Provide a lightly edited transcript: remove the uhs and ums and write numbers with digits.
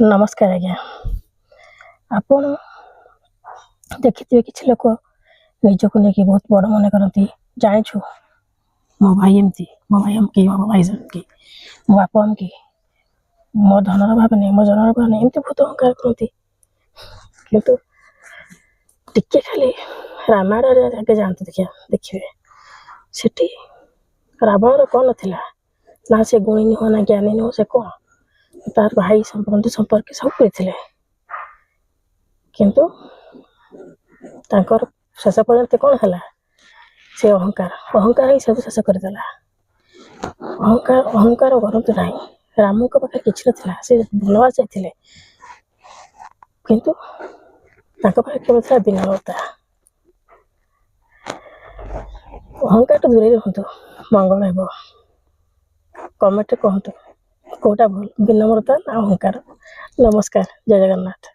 नमस्कार आज्ञा आपण देखिए किसी लोक निजक नहीं बहुत बड़ मन करती जाचु मो भाई एमती मो भाई अमकी मो भाई की मो बाप अमकी मो धनर भाव नहीं मो जनर भाव नहीं एमती बहुत अहंकार करती किंतु टिके खाली रामायण आगे जातु देखिए देखिए सेठी रावण कौन थिला ना से गुणी नुह ना ज्ञानी नुह से कौन तार भाई बंधु संपर्क सब करते किंतु तांकर शेष पर्यंत कौन है से अहंकार अहंकार ही सब शेष करदेला अहंकार अहंकार करतु ना राम पाखे किसी ना से बनवास जाते किंतु केवल था दीनता अहंकार तो दूर रुहतु मंगल हे कमेंट कहतु कौटा भूल विनम्रता ना अहंकार। नमस्कार, जय जगन्नाथ।